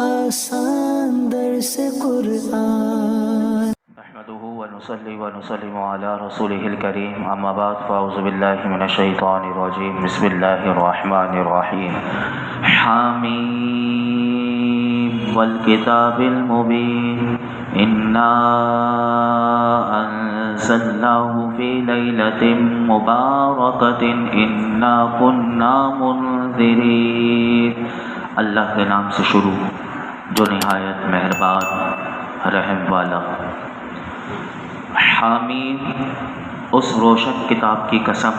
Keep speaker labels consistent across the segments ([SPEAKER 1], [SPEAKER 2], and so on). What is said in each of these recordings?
[SPEAKER 1] آسان درس قرآن
[SPEAKER 2] نحمده ونصلي ونسلم على رسوله الكريم اما بعد فاعوذ بالله من الشيطان الرجيم بسم الله الرحمن الرحيم حميم والكتاب المبين إنا أنزلناه في ليلة مباركة إنا كنا منذرين۔ اللہ کے نام سے شروع جو نہایت مہربان رحم والا۔ حامیم، اس روشن کتاب کی قسم،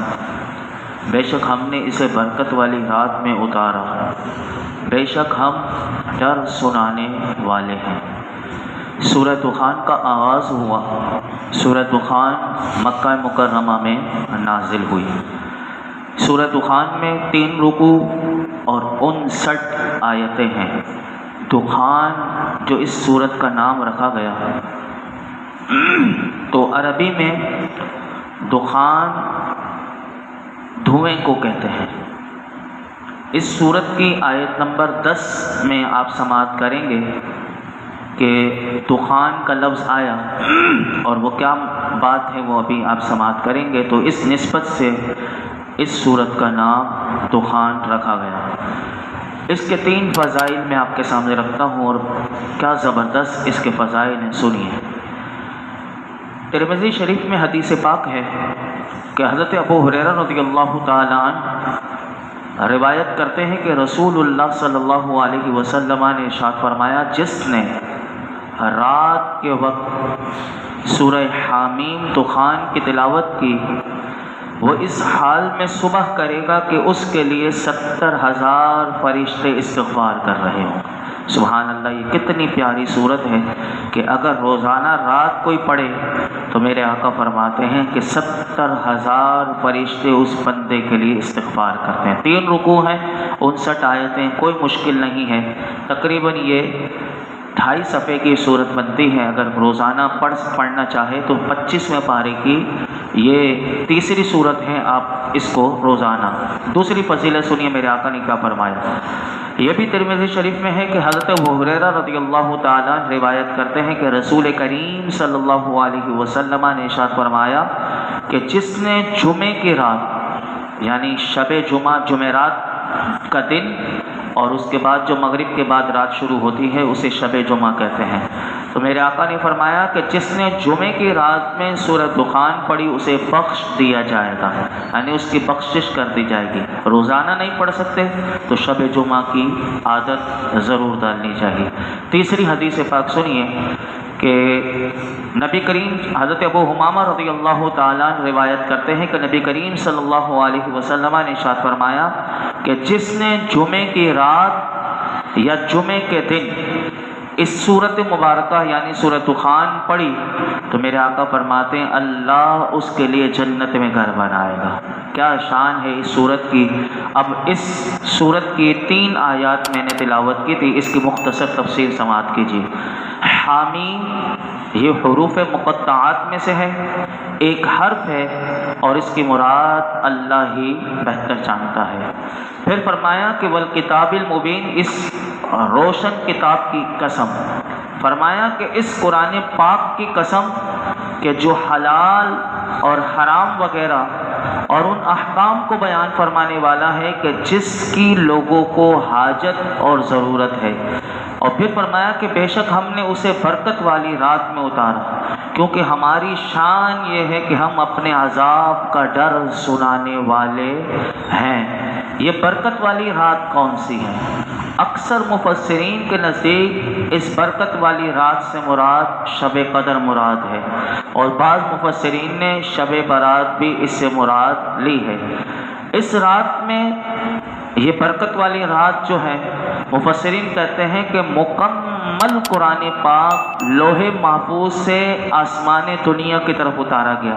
[SPEAKER 2] بے شک ہم نے اسے برکت والی رات میں اتارا، بے شک ہم ڈر سنانے والے ہیں۔ سورہ دخان کا آغاز ہوا۔ سورہ دخان مکہ مکرمہ میں نازل ہوئی۔ سورہ دخان میں 3 رکوع اور 59 آیتیں ہیں۔ دخان جو اس سورت کا نام رکھا گیا تو عربی میں دخان دھوئیں کو کہتے ہیں۔ اس سورت کی آیت نمبر 10 میں آپ سماعت کریں گے کہ دخان کا لفظ آیا، اور وہ کیا بات ہے وہ ابھی آپ سماعت کریں گے۔ تو اس نسبت سے اس سورت کا نام دخان رکھا گیا۔ اس کے 3 فضائل میں آپ کے سامنے رکھتا ہوں، اور کیا زبردست اس کے فضائل ہیں، سنیے۔ ترمذی شریف میں حدیث پاک ہے کہ حضرت ابو ہریرہ رضی اللہ تعالیٰ عنہ روایت کرتے ہیں کہ رسول اللہ صلی اللہ علیہ وسلم نے ارشاد فرمایا، جس نے رات کے وقت سورہ حامیم دخان کی تلاوت کی، وہ اس حال میں صبح کرے گا کہ اس کے لیے 70,000 فرشتے استغفار کر رہے ہوں۔ سبحان اللہ، یہ کتنی پیاری صورت ہے کہ اگر روزانہ رات کوئی پڑھے تو میرے آقا فرماتے ہیں کہ 70,000 فرشتے اس بندے کے لیے استغفار کرتے ہیں۔ 3 رکوع ہیں، 59 آیتیں، کوئی مشکل نہیں ہے۔ تقریباً یہ 2.5 صفحے کی صورت بنتی ہے۔ اگر روزانہ پڑھنا چاہے تو 25ویں پارے کی یہ تیسری صورت ہے، آپ اس کو روزانہ۔ دوسری فضیلت سنیے میرے آقا نے کیا فرمایا۔ یہ بھی ترمذی شریف میں ہے کہ حضرت ابو ہریرہ رضی اللہ تعالیٰ روایت کرتے ہیں کہ رسول کریم صلی اللہ علیہ وسلم نے ارشاد فرمایا کہ جس نے جمعے کی رات یعنی شب جمعہ، جمعرات کا دن، اور اس کے بعد جو مغرب کے بعد رات شروع ہوتی ہے اسے شب جمعہ کہتے ہیں، تو میرے آقا نے فرمایا کہ جس نے جمعے کی رات میں سورہ دخان پڑھی اسے بخش دیا جائے گا، یعنی اس کی بخشش کر دی جائے گی۔ روزانہ نہیں پڑھ سکتے تو شب جمعہ کی عادت ضرور ڈالنی چاہیے۔ تیسری حدیث پاک سنیے کہ نبی کریم حضرت ابو حمامہ رضی اللہ تعالیٰ روایت کرتے ہیں کہ نبی کریم صلی اللہ علیہ وسلم نے ارشاد فرمایا کہ جس نے جمعے کی رات یا جمعے کے دن اس صورت مبارکہ یعنی سورہ دخان پڑھی تو میرے آقا فرماتے ہیں اللہ اس کے لیے جنت میں گھر بنائے گا۔ کیا شان ہے اس صورت کی۔ اب اس صورت کی 3 آیات میں نے تلاوت کی تھی، اس کی مختصر تفسیر سماعت کیجیے۔ حامیم یہ حروف مقطعات میں سے ہے، ایک حرف ہے اور اس کی مراد اللہ ہی بہتر جانتا ہے۔ پھر فرمایا کہ والکتاب المبین، اس روشن کتاب کی قسم، فرمایا کہ اس قرآن پاک کی قسم کہ جو حلال اور حرام وغیرہ اور ان احکام کو بیان فرمانے والا ہے کہ جس کی لوگوں کو حاجت اور ضرورت ہے۔ اور پھر فرمایا کہ بے شک ہم نے اسے برکت والی رات میں اتارا، کیونکہ ہماری شان یہ ہے کہ ہم اپنے عذاب کا ڈر سنانے والے ہیں۔ یہ برکت والی رات کون سی ہے؟ اکثر مفسرین کے نزدیک اس برکت والی رات سے مراد شب قدر مراد ہے، اور بعض مفسرین نے شب برات بھی اس سے مراد لی ہے۔ اس رات میں یہ برکت والی رات جو ہے مفسرین کہتے ہیں کہ مکمل مکمل قرآن پاک لوح محفوظ سے آسمان دنیا کی طرف اتارا گیا،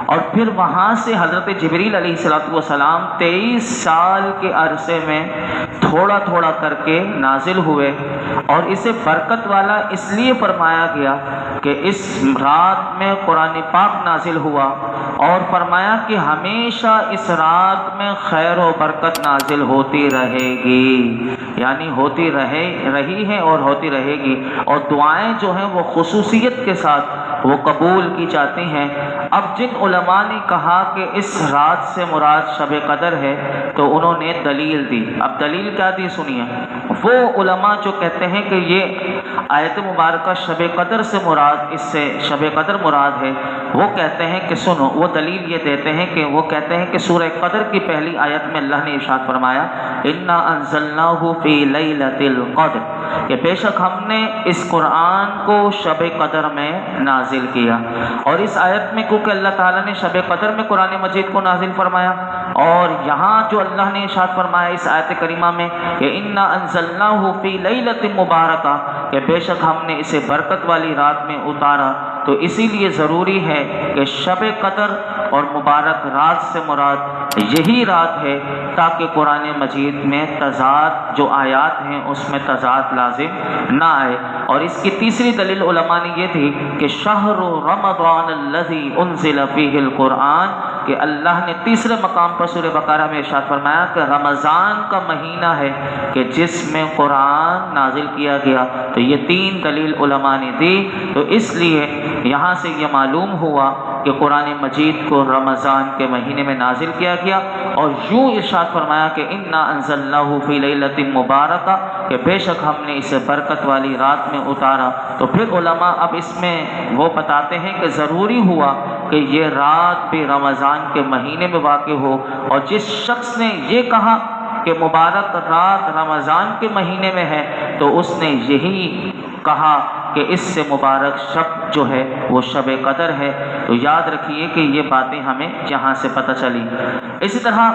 [SPEAKER 2] اور پھر وہاں سے حضرت جبریل علیہ السلام 23 سال کے عرصے میں تھوڑا تھوڑا کر کے نازل ہوئے، اور اسے برکت والا اس لیے فرمایا گیا کہ اس رات میں قرآن پاک نازل ہوا، اور فرمایا کہ ہمیشہ اس رات میں خیر و برکت نازل ہوتی رہے گی، یعنی ہوتی رہی ہے اور ہوتی رہے گی، اور دعائیں جو ہیں وہ خصوصیت کے ساتھ وہ قبول کی جاتی ہیں۔ اب جن علماء نے کہا کہ اس رات سے مراد شب قدر ہے تو انہوں نے دلیل دی۔ اب دلیل کیا دی سنیے۔ وہ علماء جو کہتے ہیں کہ یہ آیت مبارکہ شب قدر سے مراد، اس سے شب قدر مراد ہے، وہ کہتے ہیں کہ سنو، وہ دلیل یہ دیتے ہیں کہ وہ کہتے ہیں کہ سورہ قدر کی پہلی آیت میں اللہ نے ارشاد فرمایا انا انزلناہ فی لیلۃ القدر، کہ بے شک ہم نے اس قرآن کو شب قدر میں نازل کیا، اور اس آیت میں کیونکہ اللہ تعالیٰ نے شب قدر میں قرآن مجید کو نازل فرمایا، اور یہاں جو اللہ نے ارشاد فرمایا اس آیت کریمہ میں کہ انا انزلناہ فی لیلۃ مبارکہ، کہ بے شک ہم نے اسے برکت والی رات میں اتارا، تو اسی لیے ضروری ہے کہ شب قدر اور مبارک رات سے مراد یہی رات ہے، تاکہ قرآن مجید میں تضاد جو آیات ہیں اس میں تضاد لازم نہ آئے۔ اور اس کی تیسری دلیل علماء نے یہ تھی کہ شہر رمضان الذی انزل فیہ القرآن، کہ اللہ نے تیسرے مقام پر سورہ بقرہ میں ارشاد فرمایا کہ رمضان کا مہینہ ہے کہ جس میں قرآن نازل کیا گیا، تو یہ تین دلیل علماء نے دی۔ تو اس لیے یہاں سے یہ معلوم ہوا کہ قرآن مجید کو رمضان کے مہینے میں نازل کیا گیا، اور یوں ارشاد فرمایا کہ انا انزلناہ فی لیلۃ مبارکہ، کہ بے شک ہم نے اسے برکت والی رات میں اتارا۔ تو پھر علماء اب اس میں وہ بتاتے ہیں کہ ضروری ہوا کہ یہ رات بھی رمضان کے مہینے میں واقع ہو، اور جس شخص نے یہ کہا کہ مبارک رات رمضان کے مہینے میں ہے تو اس نے یہی کہا کہ اس سے مبارک شب جو ہے وہ شب قدر ہے۔ تو یاد رکھیے کہ یہ باتیں ہمیں یہاں سے پتہ چلی۔ اسی طرح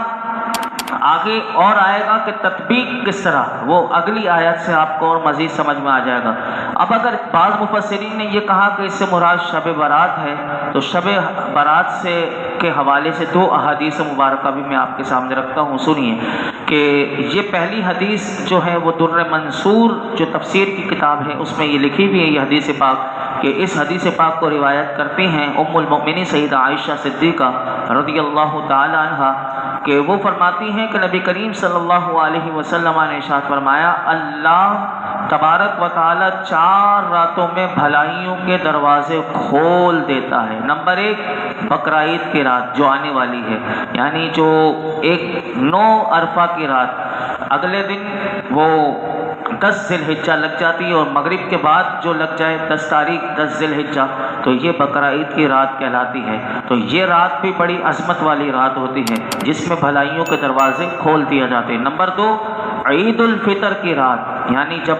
[SPEAKER 2] آگے اور آئے گا کہ تطبیق کس طرح، وہ اگلی آیت سے آپ کو اور مزید سمجھ میں آ جائے گا۔ اب اگر بعض مفسرین نے یہ کہا کہ اس سے مراد شب برات ہے، تو شب برات سے کے حوالے سے دو احادیث مبارکہ بھی میں آپ کے سامنے رکھتا ہوں، سنیے کہ یہ پہلی حدیث جو ہے وہ در منصور جو تفسیر کی کتاب ہے اس میں یہ لکھی ہوئی ہے یہ حدیث پاک، کہ اس حدیث پاک کو روایت کرتی ہیں ام المؤمنین سیدہ عائشہ صدیقہ رضی اللہ تعالی عنہا، کہ وہ فرماتی ہیں کہ نبی کریم صلی اللہ علیہ وسلم نے ارشاد فرمایا اللہ تبارک و تعالی 4 راتوں میں بھلائیوں کے دروازے کھول دیتا ہے۔ نمبر 1 بقرعید کی رات جو آنے والی ہے، یعنی جو 9 عرفہ کی رات، اگلے دن وہ 10 ذی الحجہ لگ جاتی ہے، اور مغرب کے بعد جو لگ جائے 10 تاریخ 10 ذی الحجہ، تو یہ بقرعید کی رات کہلاتی ہے۔ تو یہ رات بھی بڑی عظمت والی رات ہوتی ہے جس میں بھلائیوں کے دروازے کھول دیے جاتے ہیں۔ نمبر 2 عید الفطر کی رات، یعنی جب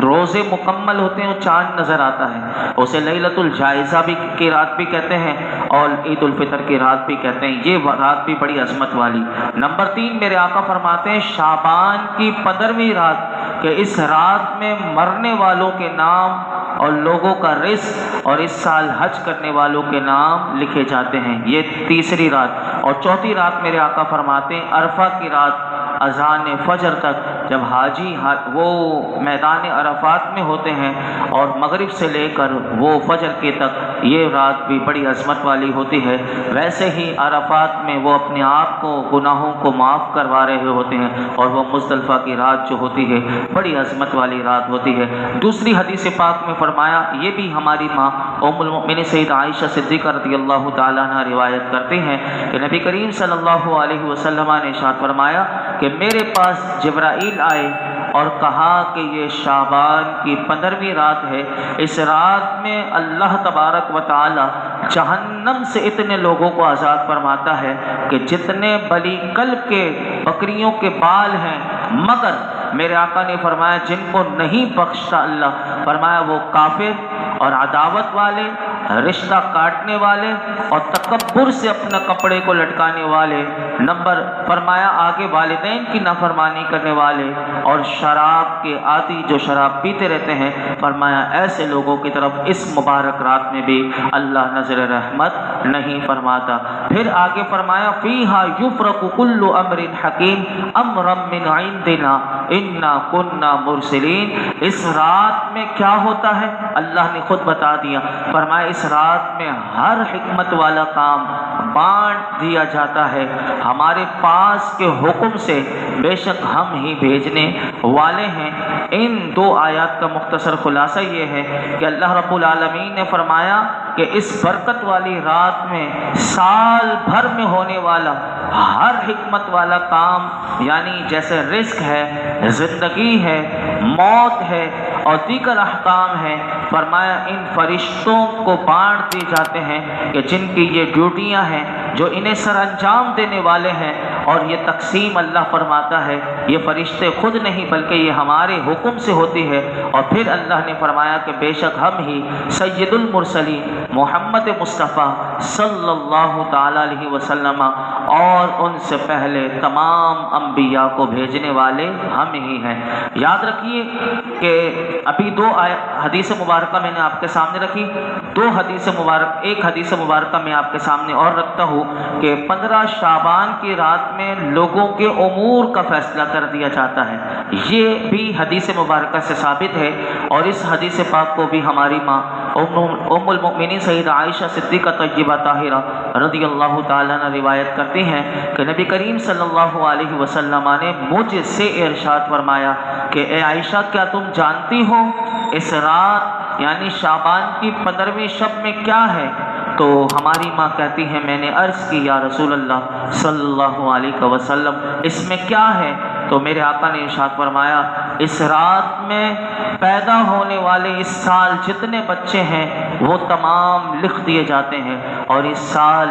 [SPEAKER 2] روزے مکمل ہوتے ہیں اور چاند نظر آتا ہے، اسے لیلۃ الجائزہ بھی کی رات بھی کہتے ہیں اور عید الفطر کی رات بھی کہتے ہیں، یہ رات بھی بڑی عظمت والی۔ نمبر 3 میرے آقا فرماتے ہیں شعبان کی 15ویں رات، کہ اس رات میں مرنے والوں کے نام اور لوگوں کا رزق اور اس سال حج کرنے والوں کے نام لکھے جاتے ہیں، یہ تیسری رات۔ اور چوتھی رات میرے آقا فرماتے ہیں عرفہ کی رات، اذان فجر تک، جب حاجی وہ میدان عرفات میں ہوتے ہیں اور مغرب سے لے کر وہ فجر کے تک، یہ رات بھی بڑی عظمت والی ہوتی ہے۔ ویسے ہی عرفات میں وہ اپنے آپ کو گناہوں کو معاف کروا رہے ہوتے ہیں، اور وہ مزدلفہ کی رات جو ہوتی ہے بڑی عظمت والی رات ہوتی ہے۔ دوسری حدیث پاک میں فرمایا، یہ بھی ہماری ماں ام المؤمنین سیدہ عائشہ صدیقہ رضی اللہ تعالیٰ عنہ روایت کرتے ہیں کہ نبی کریم صلی اللہ علیہ وسلم نے ارشاد فرمایا کہ میرے پاس جبرائیل آئے اور کہا کہ یہ شعبان کی 15ویں رات ہے، اس رات میں اللہ تبارک و تعالی جہنم سے اتنے لوگوں کو آزاد فرماتا ہے کہ جتنے بلی قلب کے بکریوں کے بال ہیں، مگر میرے آقا نے فرمایا جن کو نہیں بخشتا اللہ، فرمایا وہ کافر اور عداوت والے، رشتہ کاٹنے والے اور تکبر سے اپنا کپڑے کو لٹکانے والے، نمبر فرمایا آگے والدین کی نافرمانی کرنے والے اور شراب کے عادی جو شراب پیتے رہتے ہیں، فرمایا ایسے لوگوں کی طرف اس مبارک رات میں بھی اللہ نظر رحمت نہیں فرماتا۔ پھر آگے فرمایا فیہا یفرق کل امر حکیم امرا من عندنا انا کنا مرسلین۔ اس رات میں کیا ہوتا ہے اللہ نے خود بتا دیا، فرمایا اس رات میں ہر حکمت والا کام بانٹ دیا جاتا ہے ہمارے پاس کے حکم سے، بے شک ہم ہی بھیجنے والے ہیں۔ ان دو آیات کا مختصر خلاصہ یہ ہے کہ اللہ رب العالمین نے فرمایا کہ اس برکت والی رات میں سال بھر میں ہونے والا ہر حکمت والا کام، یعنی جیسے رزق ہے، زندگی ہے، موت ہے اور دیگر احکام ہیں، فرمایا ان فرشتوں کو بانٹ دیے جاتے ہیں کہ جن کی یہ ڈیوٹیاں ہیں، جو انہیں سر انجام دینے والے ہیں، اور یہ تقسیم اللہ فرماتا ہے، یہ فرشتے خود نہیں بلکہ یہ ہمارے حکم سے ہوتی ہے۔ اور پھر اللہ نے فرمایا کہ بے شک ہم ہی سید المرسلین محمد مصطفیٰ صلی اللہ تعالی علیہ وسلم اور ان سے پہلے تمام انبیاء کو بھیجنے والے ہم ہی ہیں۔ یاد رکھیے کہ ابھی دو حدیث مبارکہ میں نے آپ کے سامنے رکھی، ایک حدیث مبارکہ میں آپ کے سامنے اور رکھتا ہوں کہ 15 شعبان کی رات میں لوگوں کے امور کا فیصلہ کر دیا جاتا ہے۔ یہ بھی حدیث مبارکہ سے ثابت ہے، اور اس حدیث پاک کو بھی ہماری ماں ام المؤمنین سیدہ عائشہ صدیقہ طیبہ طاہرہ رضی اللہ تعالیٰ عنہ روایت کرتی ہیں کہ نبی کریم صلی اللہ علیہ وسلم نے مجھ سے ارشاد فرمایا کہ اے عائشہ کیا تم جانتی ہو اس رات یعنی شعبان کی 15ویں شب میں کیا ہے؟ تو ہماری ماں کہتی ہیں میں نے عرض کی یا رسول اللہ صلی اللہ علیہ وسلم اس میں کیا ہے؟ تو میرے آقا نے ارشاد فرمایا اس رات میں پیدا ہونے والے اس سال جتنے بچے ہیں وہ تمام لکھ دیے جاتے ہیں، اور اس سال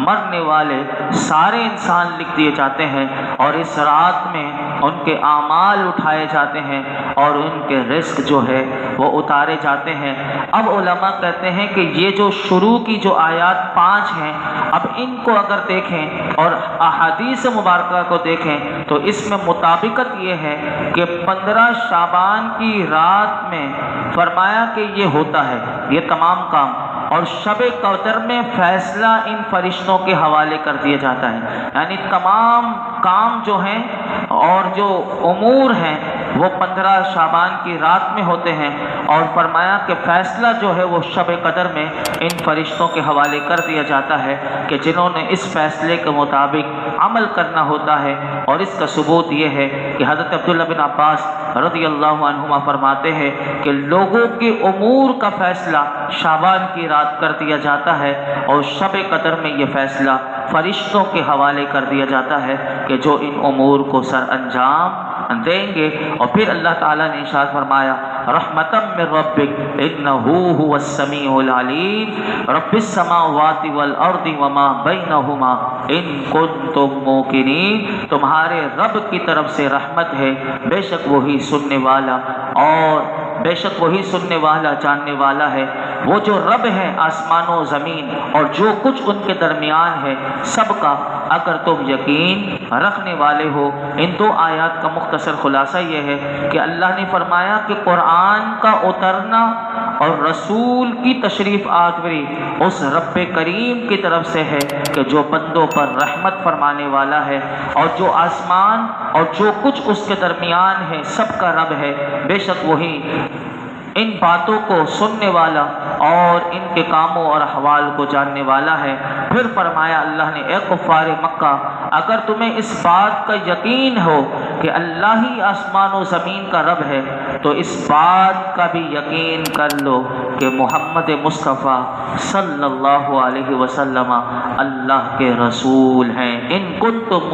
[SPEAKER 2] مرنے والے سارے انسان لکھ دیے جاتے ہیں، اور اس رات میں ان کے اعمال اٹھائے جاتے ہیں اور ان کے رزق جو ہے وہ اتارے جاتے ہیں۔ اب علماء کہتے ہیں کہ یہ جو شروع کی جو آیات 5 ہیں، اب ان کو اگر دیکھیں اور احادیث مبارکہ کو دیکھیں تو اس میں مطابقت یہ ہے کہ 15 شعبان کی رات میں فرمایا کہ یہ ہوتا ہے یہ تمام کام، اور شب قدر میں فیصلہ ان فرشتوں کے حوالے کر دیا جاتا ہے، یعنی تمام کام جو ہیں اور جو امور ہیں وہ 15 شعبان کی رات میں ہوتے ہیں، اور فرمایا کہ فیصلہ جو ہے وہ شب قدر میں ان فرشتوں کے حوالے کر دیا جاتا ہے کہ جنہوں نے اس فیصلے کے مطابق عمل کرنا ہوتا ہے۔ اور اس کا ثبوت یہ ہے کہ حضرت عبداللہ بن عباس رضی اللہ عنہما فرماتے ہیں کہ لوگوں کے امور کا فیصلہ شعبان کی رات کر دیا جاتا ہے، اور شب قدر میں یہ فیصلہ فرشتوں کے حوالے کر دیا جاتا ہے کہ جو ان امور کو سر انجام دیں گے۔ اور پھر اللہ تعالیٰ نے ارشاد فرمایا رحمتا من ربک انہ هو السمیع العلیم رب السماوات والارض وما بینہما ان کنتم موقنین، تمہارے رب کی طرف سے رحمت ہے، بے شک وہی سننے والا جاننے والا ہے۔ وہ جو رب ہے آسمان و زمین اور جو کچھ ان کے درمیان ہے سب کا، اگر تم یقین رکھنے والے ہو۔ ان دو آیات کا مختصر خلاصہ یہ ہے کہ اللہ نے فرمایا کہ قرآن کا اترنا اور رسول کی تشریف آوری اس رب کریم کی طرف سے ہے کہ جو بندوں پر رحمت فرمانے والا ہے، اور جو آسمان اور جو کچھ اس کے درمیان ہے سب کا رب ہے، بے شک وہی ان باتوں کو سننے والا اور ان کے کاموں اور احوال کو جاننے والا ہے۔ پھر فرمایا اللہ نے اے کفار مکہ اگر تمہیں اس بات کا یقین ہو کہ اللہ ہی آسمان و زمین کا رب ہے تو اس بات کا بھی یقین کر لو کہ محمد مصطفیٰ صلی اللہ علیہ وسلم اللہ کے رسول ہیں۔ ان کنتم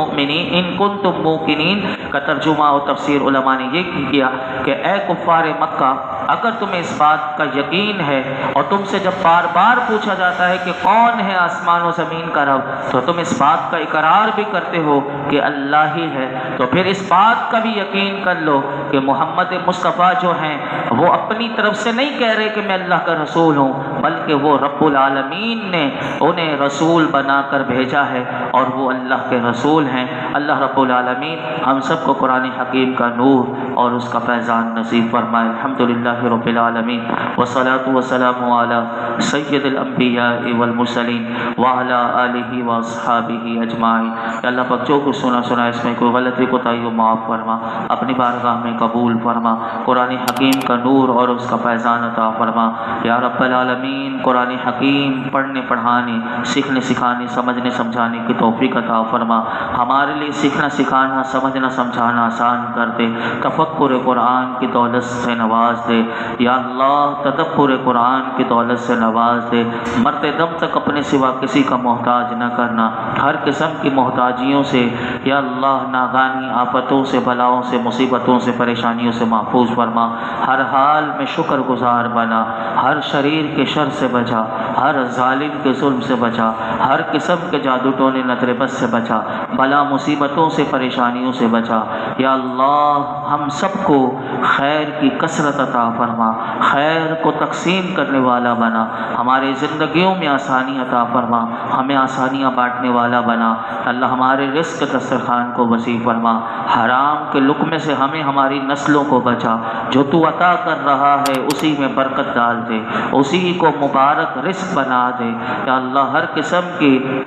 [SPEAKER 2] موقنین کا ترجمہ و تفسیر علماء نے یہ کیا کہ اے کفار مکہ، اگر تمہیں اس بات کا یقین ہے اور تم سے جب بار بار پوچھا جاتا ہے کہ کون ہے آسمان و زمین کا رب، تو تم اس بات کا اقرار بھی کرتے ہو کہ اللہ ہی ہے، تو پھر اس بات کا بھی یقین کر لو کہ محمد مصطفیٰ جو ہیں وہ اپنی طرف سے نہیں کہہ رہے کہ میں اللہ کا رسول ہوں، بلکہ وہ رب العالمین نے انہیں رسول بنا کر بھیجا ہے اور وہ اللہ کے رسول ہیں۔ اللہ رب العالمین ہم سب کو قرآن حکیم کا نور اور اس کا فیضان نصیب فرمائے۔ الحمدللہ رب العالمین والصلاة والسلام علی سید الانبیاء والمرسلین وعلی آلہ واصحابہ اجمعین۔ یا اللہ پاک جو کچھ سنا اس میں کوئی غلطی کوتاہی ہو معاف فرما، اپنی بارگاہ میں قبول فرما، قرآن حکیم کا نور اور اس کا فیضان عطا فرما۔ یا رب العالمین قرآن حکیم پڑھنے پڑھانے، سیکھنے سکھانے، سمجھنے سمجھانے کی توفیق عطا فرما۔ ہمارے لیے سیکھنا سکھانا، سمجھنا سمجھانا آسان کر دے، تفکر قرآن کی دولت سے نواز دے یا اللہ، تدبر قرآن کی دولت سے نواز دے، مرتے دم تک اپنے سوا کسی کا محتاج نہ کرنا، ہر قسم کی محتاجیوں سے یا اللہ ناگانی آفتوں سے، بلاؤں سے، مصیبتوں سے، پریشانیوں سے محفوظ فرما، ہر حال میں شکر گزار بنا، ہر شریر کے شر سے بچا، ہر ظالم کے ظلم سے بچا، ہر قسم کے جادو ٹونے نظر بد سے بچا، بلا مصیبتوں سے، پریشانیوں سے بچا۔ یا اللہ ہم سب کو خیر کی کثرت عطا فرما، خیر کو تقسیم کرنے والا بنا، ہمارے زندگیوں میں آسانی عطا فرما، ہمیں آسانیاں بانٹنے والا بنا۔ اللہ ہمارے رزق دسترخوان کو وسیع فرما، حرام کے لقمے سے ہمیں ہماری نسلوں کو بچا، جو تو عطا کر رہا ہے اسی میں برکت ڈال دے، اسی کو مبارک رزق بنا دے۔ یا اللہ ہر قسم کی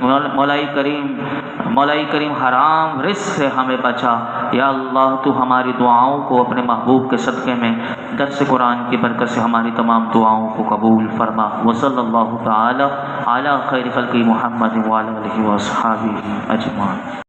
[SPEAKER 2] مولائی کریم حرام رزق سے ہمیں بچا۔ یا اللہ تو ہماری دعاؤں کو اپنے محبوب کے صدقے میں درس قرآن کی برکت سے ہماری تمام دعاؤں کو قبول فرما۔ وصلی اللہ تعالی علی خیر خلق محمد وعلی آلہ وصحبہ اجمعین۔